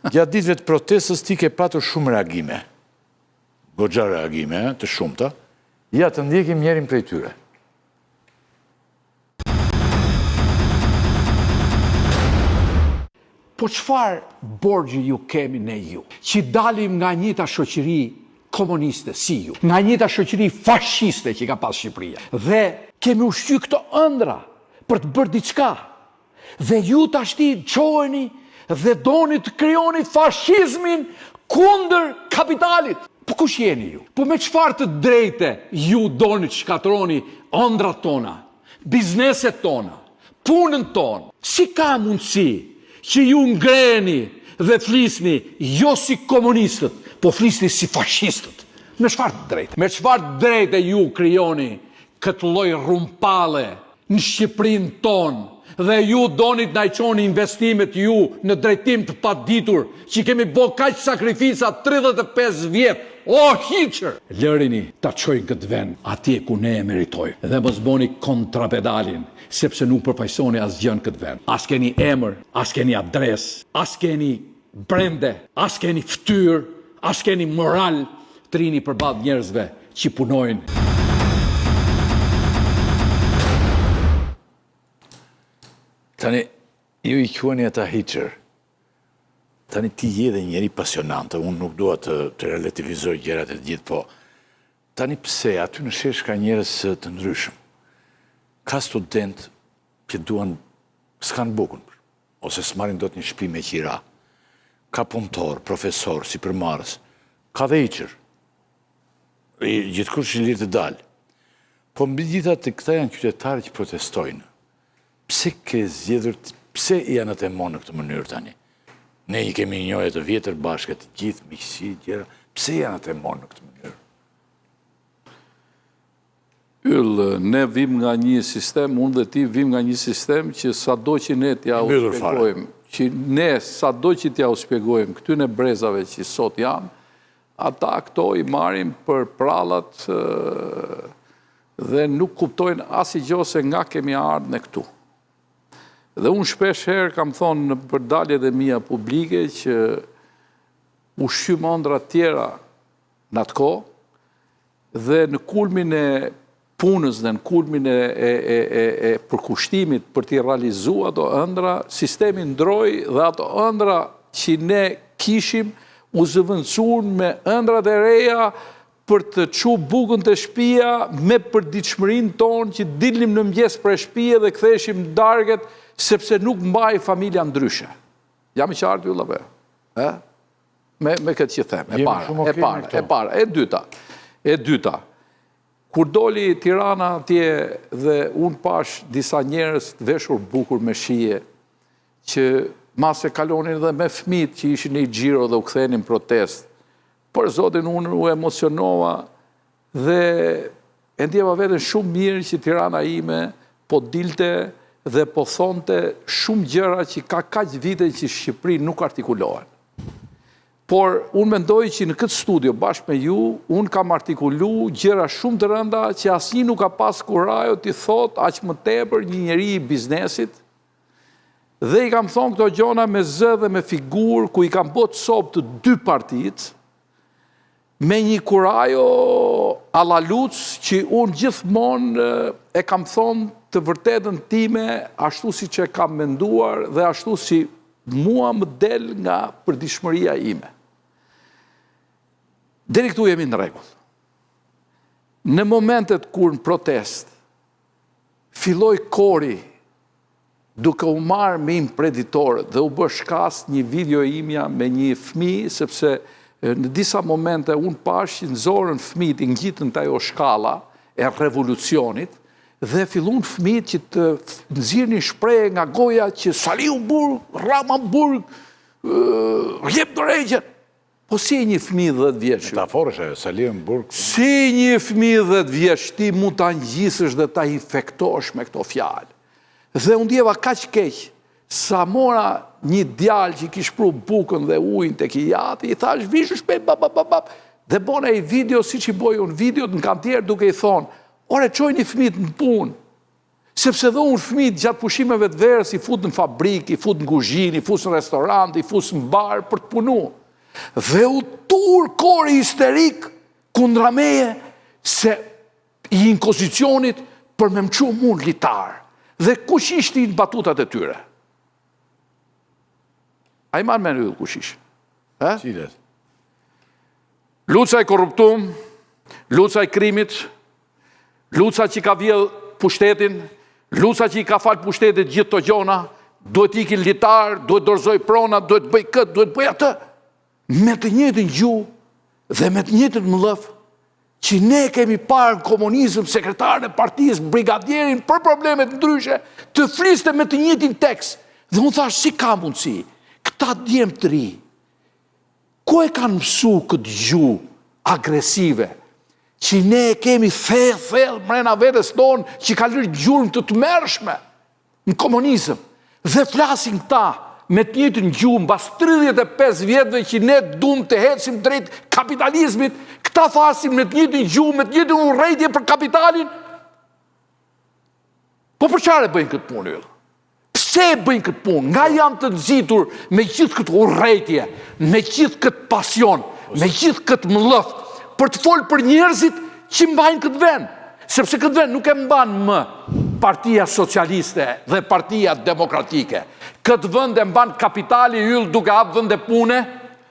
Gjatë ditëve të protestës ti ke patur shumë reagime. Goxha reagime, të shumëta. Ja, të ndjekim njerin prej tyre. Po çfarë borgjë ju kemi ne ju? Që dalim nga njëta shoqëri komuniste si ju, nga njëta shoqëri fashiste që ka pas Shqipëria. Dhe kemi ushqy këto ëndra për të bërë diçka. Dhe ju tashti qoheni dhe doni të krijoni fashizmin kundër kapitalit. Po kush jeni ju? Po me çfarë të drejte ju doni të shkatroni ëndrat tona, bizneset tona, punën tonë? Si ka mundësi që ju ngreni dhe flisni jo si komunistët, po flisni si fashistët? Me çfarë drejte? Me çfarë drejte ju krijoni këtë lloj rrumpale në Shqipërinë tonë? Dhe ju doni të na i çoni investimet ju në drejtim të paditur, që kemi bërë kaq sakrifica 35 vjet. O hiqër! Lërini ta çojnë këtë vend atje ku ne e meritojmë. Dhe mos bëni kontrapedalin, sepse nuk përfaqësoni asgjë në këtë vend. As keni emër, as keni adresë, as keni brende, as keni fytyrë, as keni moral të rini përballë njerëzve që punojnë. Tani, ju i quani ata hiqër. Tani ti je dhe njeri pasionante, unë nuk dua të relativizoj gjërat e gjithë, po tani pse aty në shesh ka njerëz të ndryshëm. Ka student që duan s'kan bukën, ose s'marrin dot një shtëpi me qira. Ka punëtor, profesor, sipërmarrës, ka dhe hiqër. Gjithkush që lirë të dalë. Po mbi gjitha të këta janë qytetarë që protestojnë. Pse ke zgjedhur, pse janë atë monë në këtë mënyrë tani? Ne i kemi njohje të vjetër bashkë, të gjithë miqësi, gjëra. Pse janë atë monë në këtë mënyrë? Yll, ne vim nga një sistem, unë dhe ti vim nga një sistem që sado që ne t'ja u shpjegojmë, që ne sado që t'ja u shpjegojmë këtyne brezave që sot janë, ata këto i marrin për prallat dhe nuk kuptojnë asgjë se nga kemi ardhur ne këtu. Dhe unë shpesh herë kam thonë në përdaljet e mia publike që ushqym ëndra tjera në atë kohë dhe në kulmin e punës dhe në kulmin e përkushtimit për t'i realizuar ato ëndra, sistemi ndroi dhe ato ëndra që ne kishim u zëvendësuan me ëndrat e reja për të çu bukën të shtëpia me përditshmërinë tonë që dilnim në mëngjes për shtëpi dhe ktheheshim darget sepse nuk mbaj familja ndryshe. Jam i qartë yll apo? Me këtë që them, e para. E dyta, kur doli Tirana atje dhe unë pash disa njerëz të veshur bukur me shije, që mase kalonin dhe me fëmijët që ishin në xhiro dhe u kthenin protest, për zotin unë u emocionova dhe e ndjeva veten shumë mirë që Tirana ime po dilte dhe po thonte shumë gjëra që ka kaq vite që Shqipëri nuk artikulohen. Por unë mendoj që në këtë studio bashkë me ju, unë kam artikulu gjëra shumë të rënda që asnjë nuk ka pas kurajo t'i thot aq më tepër një njeri i biznesit. Dhe i kam thonë këto gjona me zë dhe me figurë ku i kam bot sop të dy partitë, me një kurajo alla Luc që unë gjithmonë e kam thonë të vërtetën time ashtu si që kam menduar dhe ashtu si mua më del nga përditshmëria ime. Deri këtu jemi në rregull. Në momentet kur në protest filloi kori duke u marrë me imprenditorët dhe u bë shkas një video imja me një fëmijë, sepse në disa momente unë pash që nxorën fëmijët i ngjitën të ajo shkalla e revolucionit dhe fillun fëmijët që të nxirrnin shprehje nga goja që Saliu Burg, Rama Burg, jep dorëheqjen. Po si një fëmijë 10 vjeç? Metaforë Saliu Burg. Si një fëmijë 10 vjeç ti mund ta ngjisësh dhe ta infektosh me këto fjalë. Dhe unë ndjeva kaq keq sa mora një djalë që kish pru bukën dhe ujin tek i jati, i thash vish shpejt dhe bona i video siç i boj unë videot në kantier duke i thonë, ore çojini fëmijët në punë. Sepse dhe unë fëmijët gjatë pushimeve të verës i fut në fabrikë, i fut në kuzhinë, i fut në restorant, i fut në bar për të punu. Dhe u tur kori histerik kundra meje se i inkozicionit për me më qumë mund litar. Dhe kush ishte i në batutat e tyre? A i marrë me në yllë kush ishte? Cilet? Luca i korruptum, Luca i krimit, Luca që ka vjell pushtetin, Luca që i ka falë pushtetit gjithë të gjona, duhet ikin litar, duhet dorëzoj prona, duhet bëj këtë, duhet bëj atë. Me të njëjtin gjuhë dhe me të njëjtin mëllëf, që ne kemi parë në komunizëm, sekretarën e partijës, brigadierin për problemet ndryshe, të fliste me të njëjtin tekst. Dhe unë thash, si ka mundësi? Këta djemë të ri, ku e kanë mësu këtë gjuhë agresive, që ne kemi thellë mrena vetës tonë, që ka lërë gjurëm të mërshme në komunizëm, dhe flasin këta me të njëjtin gjuhë, mbas 35 vjetëve që ne duam të ecim drejt kapitalizmit, këta thasin me të njëjtin gjuhë, me të njëjtin urrëtie për kapitalin. Po për çfarë bëjnë këtë punë yll? Pse bëjnë këtë punë? Nga janë të nxitur me gjithë këtë urrëtie, me gjithë këtë pasion, me gjithë këtë mëllëf, për të folë për njerëzit që mbajnë këtë vend. Sepse këtë vend nuk e mban më Partia Socialiste dhe Partia Demokratike. Këtë vend e mban kapitali yll duke hap vende pune,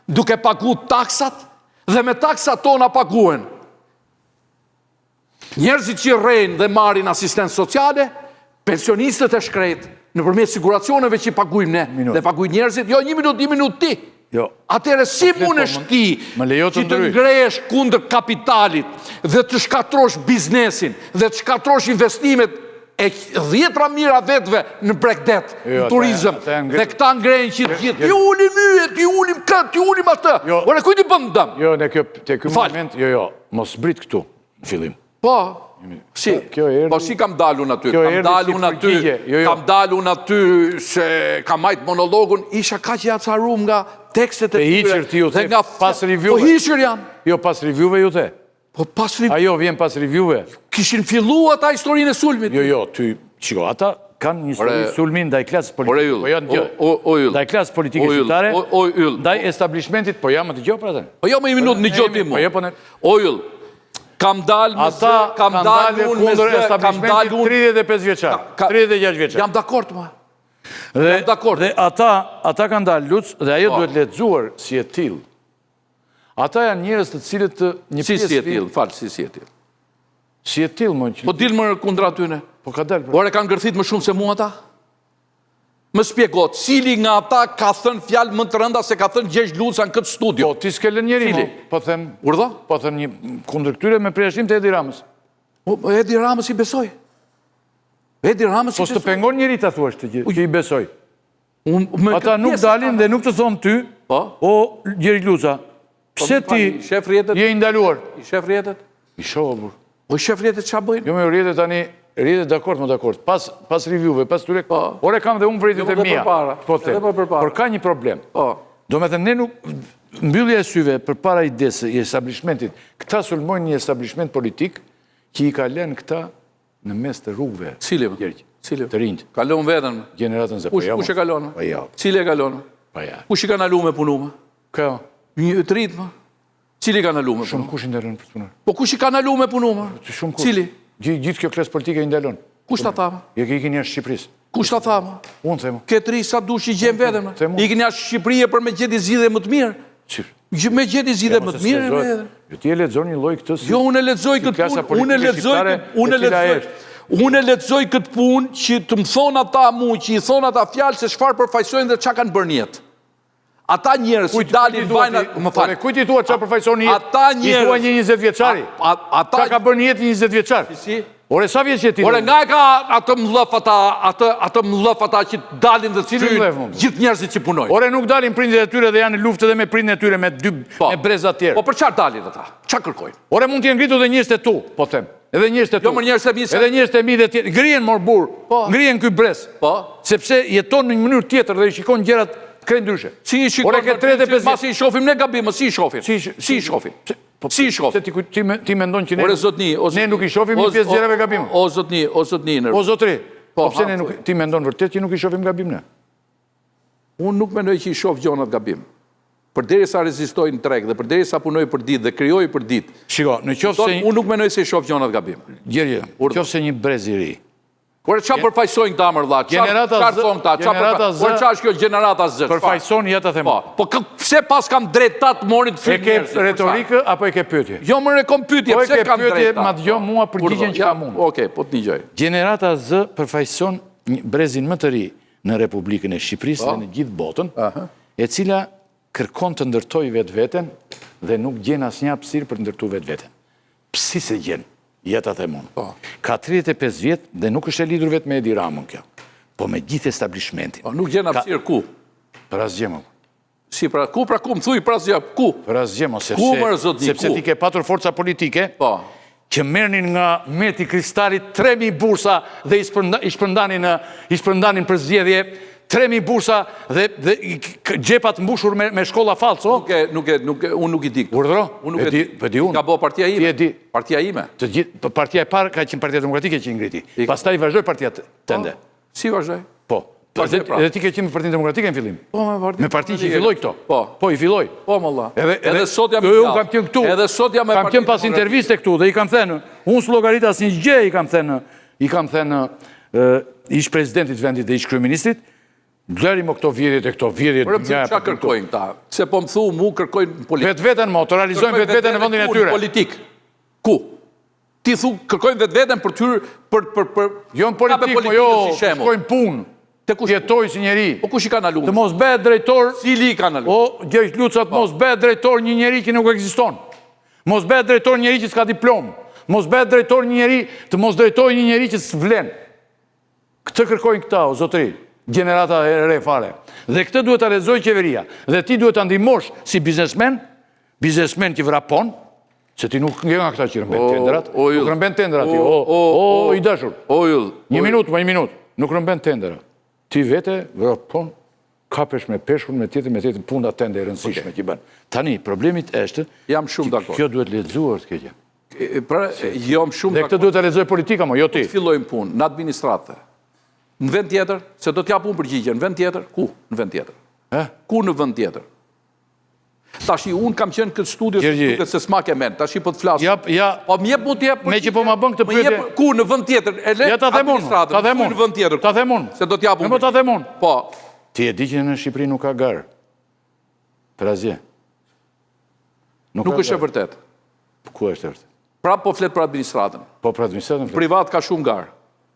duke pagu taksat, dhe me taksat tona paguen njerëzit që rrejnë dhe marrin asistencë sociale, pensionistët e shkret, nëpërmjet siguracioneve që pagujmë ne, dhe pagujnë njerëzit, jo një minut ti. Jo. Atëre si mundesh ti që të ngrehesh kundër kapitalit dhe të shkatrosh biznesin dhe të shkatrosh investimet e 10 mijëra vetëve në bregdet, në turizëm, dhe këta ngrejnë që të gjithë, ju ulim yjet, ju ulim këtë, ju ulim atë, ore kujt i bën dëm? Jo, në kjo moment, jo, mos brit këtu, në fillim. Po, si kam dalu në aty, kam dalu në aty se kam majtë monologun, isha ka që jacarum nga tekstet e tyre, dhe nga pas reviewve. Po hiqër janë. Jo, pas reviewve ju te. Po pas reviewve. Ajo vjen pas reviewve. Kishin fillu ata historinë e sulmit. Jo, ty, qiko, ata kanë një histori sulmin ndaj klasës politike. Po janë gjë. Ndaj klasës politike shqiptare, ndaj establishmentit, po jam të gjo për atë. Po jo me i minut në gjotë i mu. O yll, kam dalë me zë, kam dalë unë me zë, kam dalë unë... 35 vjeqar, 36 vjeqar. Jam dakord, ma. Dhe ata kanë dalë Luc, dhe ajo duhet letëzuar si e tilë. Ata janë njërës të cilët të një pjesë... Si e tilë, falë, si e tilë. Si e tilë, më në që... Po dilë më kundra tyne. Po ka dalë... Ore kanë gërthit më shumë se mua ata? Më spjegot, cili nga ata ka thënë fjalë më të rënda se ka thënë Gjergj Luca në këtë studio? Po, ti s'kele njeri, po them... Urdhë? Po them një kundër këtyre me përjashtim të Edi Ramës. Edi Ramës i besoj. Edi Ramës i besoj. Po s'të pengon njeri të thuash të që i besoj. Ata nuk dalin dhe nuk të thonë ty, o Gjergj Luca, pse ti je i ndaluar? I shef rjetet? I shohë, bur. O i shef rjetet qa bëjnë? Jo me rjetet tani, rjetet dakord, më dakord. Pas reviewve, pas tyre, ore kam dhe unë vrejtet e mija. Por ka një problem. Do me thënë, ne nuk, mbyllja e syve për para idesë i establishmentit, këta sulmojnë një establishment politik që i ka lënë këta në mes të rrugve. Cili? Të rinjt. Kalon vetën. Generatën zë. Kush e kalon? Cili e kalon? Kush i ka nalu me punu me? Ka. Një të rritë me? Cili ka nalu me punu? Shumë kush i ndalon për të punuar. Po kush i ka nalu me punu me? Shumë kush. Cili? Gjithë kjo klasë politike i ndalon. Kush ta tha me? Je ke ikin jashtë Shqipërisë. Kush ta tha me? Unë themu. Këtë ri sa dush i gjem vetëm. Ikin jashtë Shqipërije për me gjeti zgjidhje më të mirë. Me gjeti zgjidhje më të mirë. Jo ti e lexon një lloj këtë. Jo, unë e lexoj këtë punë. Unë e lexoj këtë punë që të më thonë ata mu, që i thonë ata fjalë se çfarë përfaqësojnë dhe çka kanë bërë në jetë. Ata njerëz që dalin bajnë, më fal. Kujt i thua çfarë përfaqësoni jetë? Ata njerëz. I thua një 20 vjeçari. Ata ka bërë në jetë një 20 vjeçar. Si? Ore sa vjeç je ti? Ore nga ka atë mllëf ata që dalin dhe fyjnë gjithë njerëzit që punojnë. Ore nuk dalin prindit e tyre dhe janë në luftë edhe me prindin e tyre me breza të tjerë. Po për çfarë dalin ata? Çfarë kërkojnë? Ore mund të jenë ngritur dhe njerëz të tu, po them. Edhe njerëz të tu. Jo, më njerëz të mi. Edhe njerëz të mi dhe tjerë. Ngrihen mor burr. Ngrihen ky brez. Po. Sepse jeton në një mënyrë tjetër dhe i shikon gjërat krejt ndryshe. Si i shikon? Ore ke 35 masi i shohim ne gabim, si i shohim? Si i shohim? Si i shohim? Ti mendon që ne... Ore zotni... Ne nuk i shohim një pjesë gjërave gabim. O zotni... O zotri, Po pse ti mendon vërtet që nuk i shohim gabim ne? Unë nuk mendoj që i shoh gjonat gabim. Përderisa rezistoj në treg dhe përderisa punoj për ditë dhe krijoj për ditë. Shiko, në qoftë se unë nuk mendoj se i shoh gjonat gabim. Gjergje, në qoftë se një brez i ri. Por çfarë përfaqësojnë këta më radh? Çfarë thon këta? Por çfarë është kjo gjenerata Z? Përfaqëson ja ta them. Po pse pas kam drejt ta të morin të fillin njerëz? E ke retorikë apo e ke pyetje? Jo, më kom pyetje, pse kam drejt? Ma dëgjoj mua përgjigjen që kam unë. Okej, po të dëgjoj. Gjenerata Z përfaqëson brezin më të ri në Republikën e Shqipërisë dhe në gjithë botën, e cila kërkon të ndërtoj vetveten dhe nuk gjen asnjë hapësirë për të ndërtuar vetveten. Psi se gjen? Ja ta them unë. Ka 35 vjet dhe nuk është e lidhur vetëm me Edi Ramën kjo, po me gjithë establishmentin. Nuk gjen hapësirë ku? Për asgjë më. Si pra ku më thuj për asgjë ku? Për asgjë më, sepse ti ke patur forca politike që merrnin nga meti kristalit 3000 bursa dhe i shpërndanin për zgjedhje 3000 bursa dhe gjepat mbushur me shkolla falso. Unë nuk i di. Urdhro? Po di unë. Ka bo partia ime. Partia ime. Partia e parë ka qenë Partia Demokratike që i ngriti. Pastaj vazhdoi partia tënde. Si vazhdoi? Po. Edhe ti ke qenë me Partinë Demokratike në fillim? Po, me partinë që i filloi këto. Po, i filloi. Po, molla. Edhe sot jam këtu. Edhe sot jam me Partinë Demokratike. Kam qenë pas interviste këtu dhe i kam thënë, unë s'llogarit asnjë gjë, i kam thënë ish presidentit vendit dhe ish kryeministrit, Dleri më këto vjedhjet e këto vjedhjet... Por pëse qa kërkojnë ta? Se po më thu mu kërkojnë politik. Vetveten mo, të realizojnë vetveten në vendin e tyre. Politik. Ku? Ti thu kërkojnë vetveten për tyre... Jo në politik, mo jo, kërkojnë punë. Tjetoj si njeri. Po kush i ka naluar? Të mos bëhet drejtor... Cili i ka naluar? O, Gjergj Lucat, mos bëhet drejtor një njeri që nuk ekziston. Mos bëhet drejtor një njeri që s'ka diplom. Mos bëhet drejtor një njeri të mos drejtoj një njeri që s'vlen. Këtë kërkojnë këta, o zotëri. Gjenerata e re fare. Dhe këtë duhet të lexojë qeveria. Dhe ti duhet të ndihmosh si biznesmen që vrapon, se ti nuk nga këta që rëmben tenderat. Nuk rëmben tenderat ti. O, i dashur. Një minutë. Nuk rëmben tenderat. Ti vete vrapon, kapesh me peshkun, me tjetër punda tende e rëndësishme që bën. Tani, problemit është, kjo duhet lexuar të keqja. Jam shumë dhe këtë duhet të lexojë politika, jo ti. Fillojmë punë në administratë. Në vend tjetër, se do t'jap unë përgjigje, në vend tjetër, ku në vend tjetër? Ku në vend tjetër? Tashi, unë kam qenë këtë studio se s'ma ke men, tashi po të flasë. Po m'jep mu t'jep... Me që po ma bën këtë pyetje... Ku në vend tjetër? Ja ta them unë, ta them unë. Se do t'jap unë. Me po ta them unë. Po. Ti e di që në Shqipëri nuk ka garë. Për asgjë. Nuk është e vërtet. Ku është e vërtet? Pra po flet për administratën. Po për administratën flet. Privat ka shumë garë.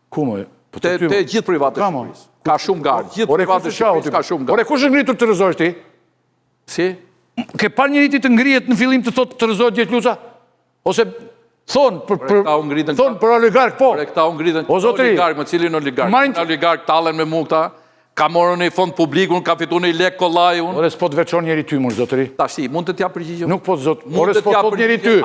Ku më? Te gjithë privatë Shqipërisë. Ka shumë garë. Gjithë privatë Shqipërisë ka shumë garë. Ore, kush është ngritur të rëzosh ti? Si? Ke par njëri ti të ngrihet në fillim të thotë të rëzohet Gjergj Luca? Ose thonë për oligark, po. Ore, këta u ngritën oligark, më cilin oligark. Oligark talen me mu këta, ka morën e fond publik, unë ka fitu në i lek kollaj, unë. Ore, s'po të veçon njeri ty, mund zotëri. Tashi, mund të t'ja përgjigjë? Nuk po të zotë. Ore, s'po të thot njeri ty.